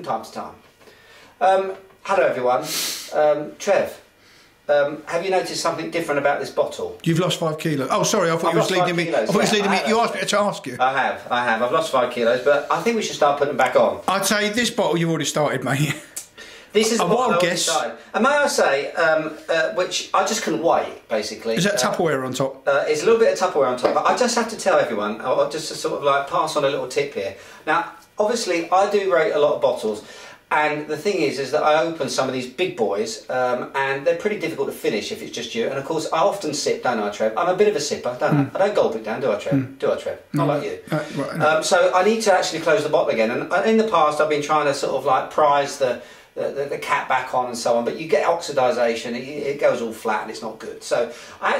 from time to time. Hello everyone. Trev, have you noticed something different about this bottle? You've lost 5 kilos. Oh, sorry, I thought you was leading me. I thought you was leading me. You asked me to ask you. I have. I've lost 5 kilos, but I think we should start putting them back on. I'd say this bottle you've already started, mate. This is a wild guess. And may I say, which I just couldn't wait, basically. Is that Tupperware on top? It's a little bit of Tupperware on top, but I just have to tell everyone, or just to sort of like pass on a little tip here. Now, obviously, I do rate a lot of bottles, and the thing is that I open some of these big boys, and they're pretty difficult to finish if it's just you. And of course, I often sip, don't I, Trev? I'm a bit of a sipper, don't I? I don't gulp it down, do I, Trev? Do I, Trev? Not like you. Right. So I need to actually close the bottle again. And in the past, I've been trying to sort of like prise the cap back on and so on, but you get oxidisation, it goes all flat and it's not good. So I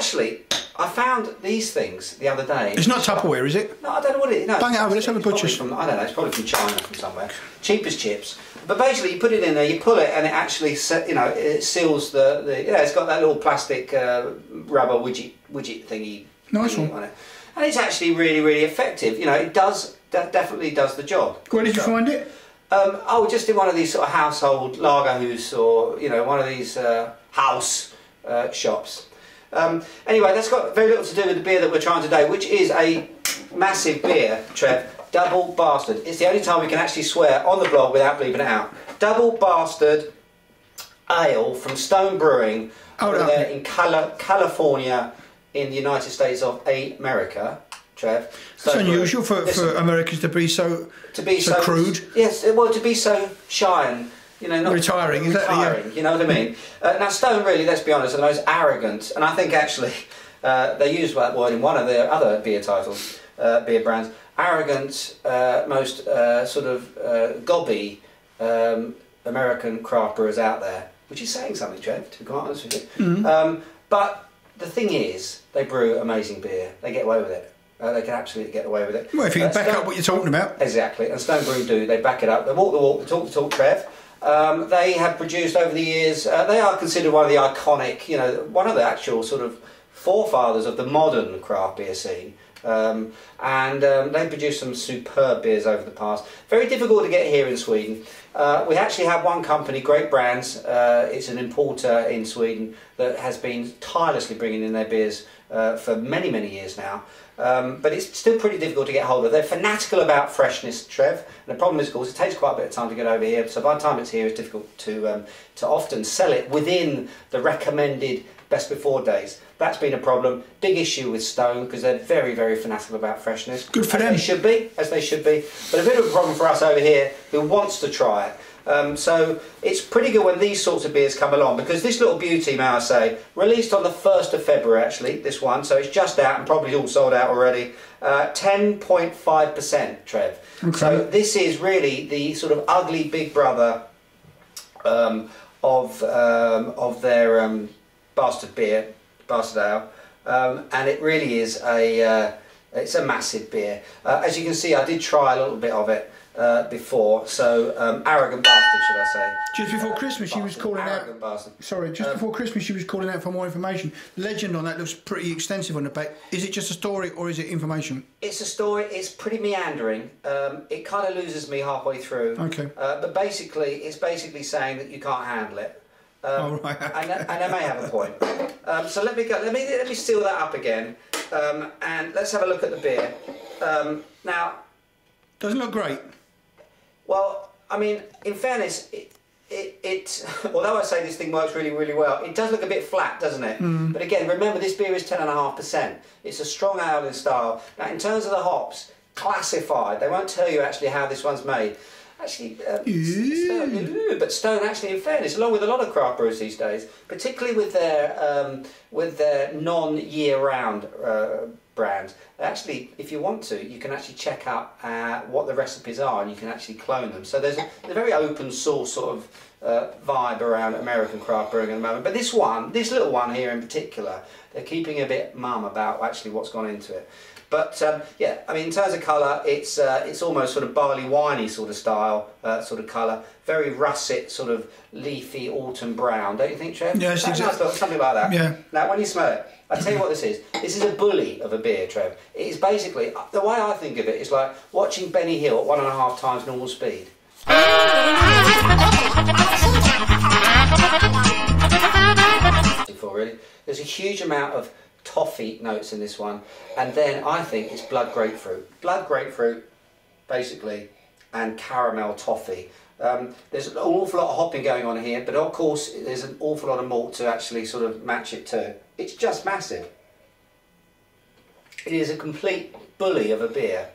found these things the other day. It's not Tupperware, is it? No, I don't know what it is. No, bang it over, let's have a butcher's. I don't know, it's probably from China, from somewhere. Cheap as chips. But basically you put it in there, you pull it and it actually, it seals it's got that little plastic rubber widget thingy. Nice one. On it. And it's actually really, really effective. It definitely does the job. Where did you find it? Just in one of these sort of household lagerhus, or one of these house shops. Anyway, that's got very little to do with the beer that we're trying today, which is a massive beer, Trev. Double Bastard. It's the only time we can actually swear on the blog without bleeping it out. Double Bastard Ale from Stone Brewing over there in California in the United States of America. Trev. It's unusual for Americans to be so crude. Yes, well, to be so shy and not retiring. Retiring, you know what I mean? Now, Stone really, let's be honest, are the most arrogant, and I think actually they use that word in one of their other beer titles, beer brands. Arrogant, most sort of gobby American craft brewers out there, which is saying something, Trev, to be quite honest with you. But the thing is, they brew amazing beer. They get away with it. They can absolutely get away with it. Well, if you can back up what you're talking about. Exactly, and Stone Brew do. They back it up. They walk the walk, they talk the talk, Trev. They have produced over the years, they are considered one of the iconic, one of the actual sort of forefathers of the modern craft beer scene. They produced some superb beers over the past. Very difficult to get here in Sweden. We actually have one company, Great Brands. It's an importer in Sweden that has been tirelessly bringing in their beers for many, many years now. But it's still pretty difficult to get hold of. They're fanatical about freshness, Trev. And the problem is, of course, it takes quite a bit of time to get over here. So by the time it's here, it's difficult to often sell it within the recommended best before days. That's been a problem. Big issue with Stone, because they're very, very fanatical about freshness. Good for them. As they should be. But a bit of a problem for us over here who wants to try it. So it's pretty good when these sorts of beers come along, because this little beauty, may I say, released on the 1st of February actually, this one, so it's just out and probably all sold out already. 10.5%, Trev. Okay. So this is really the sort of ugly big brother of their bastard beer, bastard ale, and it really is it's a massive beer. As you can see, I did try a little bit of it before, so arrogant bastard, should I say? Just before Christmas, she was calling out. Bastard. Sorry, just before Christmas, she was calling out for more information. The legend on that looks pretty extensive on the back. Is it just a story or is it information? It's a story. It's pretty meandering. It kind of loses me halfway through. Okay. But basically, it's basically saying that you can't handle it. Right. And they may have a point. So let me go. Let me seal that up again, and let's have a look at the beer. Now, doesn't look great. Well, I mean, in fairness, although I say this thing works really, really well, it does look a bit flat, doesn't it? But again, remember, this beer is 10.5%. It's a strong ale in style. Now, in terms of the hops, classified. They won't tell you actually how this one's made. Actually, but Stone, actually, in fairness, along with a lot of craft brewers these days, particularly with their non-year-round brands, actually, if you want to, you can actually check out what the recipes are, and you can actually clone them. So there's a very open source sort of vibe around American craft brewing at the moment. But this little one here in particular, they're keeping a bit mum about actually what's gone into it. But yeah, I mean, in terms of colour, it's almost sort of barley winey sort of style, sort of colour. Very russet, sort of leafy autumn brown, don't you think, Trev? Yeah, exactly. Something like that. Yeah. Now, when you smell it, I'll tell you what this is. This is a bully of a beer, Trev. It is basically, the way I think of it is like watching Benny Hill at 1.5 times normal speed. Really, there's a huge amount of toffee notes in this one, and then I think it's blood grapefruit, basically, and caramel toffee. There's an awful lot of hopping going on here, but of course there's an awful lot of malt to actually sort of match it too. It's just massive. It is a complete bully of a beer.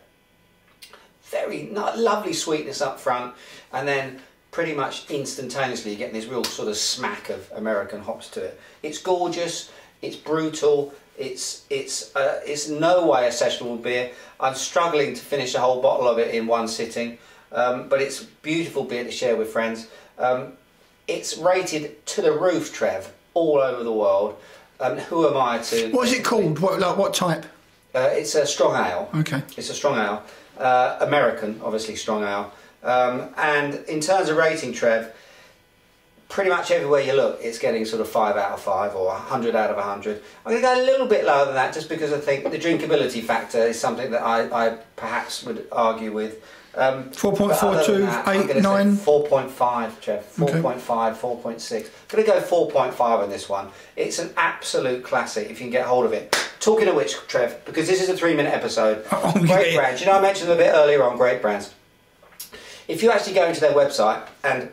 Very lovely sweetness up front, and then pretty much instantaneously you're getting this real sort of smack of American hops to it. It's gorgeous, it's brutal, it's no way a sessionable beer. I'm struggling to finish a whole bottle of it in one sitting, but it's a beautiful beer to share with friends. It's rated to the roof, Trev, all over the world. Who am I to... What is it called? What type? It's a strong ale. Okay. It's a strong ale. American, obviously, strong ale. And in terms of rating, Trev, pretty much everywhere you look, it's getting sort of 5 out of 5 or 100 out of 100. I'm going to go a little bit lower than that just because I think the drinkability factor is something that I perhaps would argue with. 4.42, 8, 9? 4.5, Trev. 4.5, Okay. 4.6. I'm going to go 4.5 on this one. It's an absolute classic if you can get hold of it. Talking of which, Trev, because this is a 3-minute episode, great brands. You know, I mentioned them a bit earlier on, great brands. If you actually go into their website, and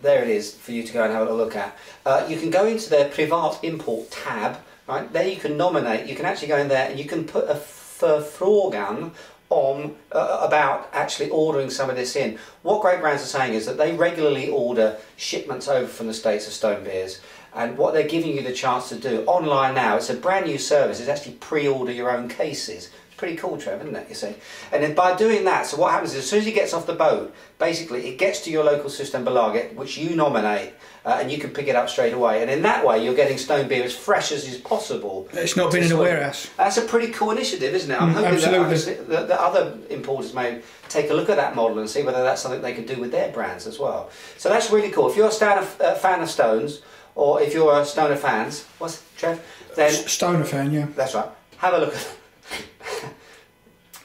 there it is for you to go and have a little look at, you can go into their Privat Import tab, right? There you can nominate, you can actually go in there and you can put a förfrågan on about actually ordering some of this in. What great brands are saying is that they regularly order shipments over from the States of stone beers, and what they're giving you the chance to do online now, it's a brand new service, is actually pre-order your own cases. Pretty cool, Trev, isn't it, you see? And then by doing that, so what happens is as soon as he gets off the boat, basically it gets to your local Systembolaget, which you nominate, and you can pick it up straight away. And in that way, you're getting stone beer as fresh as is possible. It's not been in a warehouse. That's a pretty cool initiative, isn't it? I'm hoping that other importers may take a look at that model and see whether that's something they could do with their brands as well. So that's really cool. If you're a fan of Stones, or if you're a Stoner fans, what's Trev? Then Stoner fan, yeah. That's right. Have a look at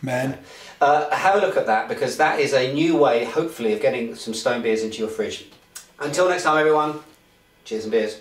Man. have a look at that, because that is a new way, hopefully, of getting some stone beers into your fridge. Until next time, everyone, cheers and beers.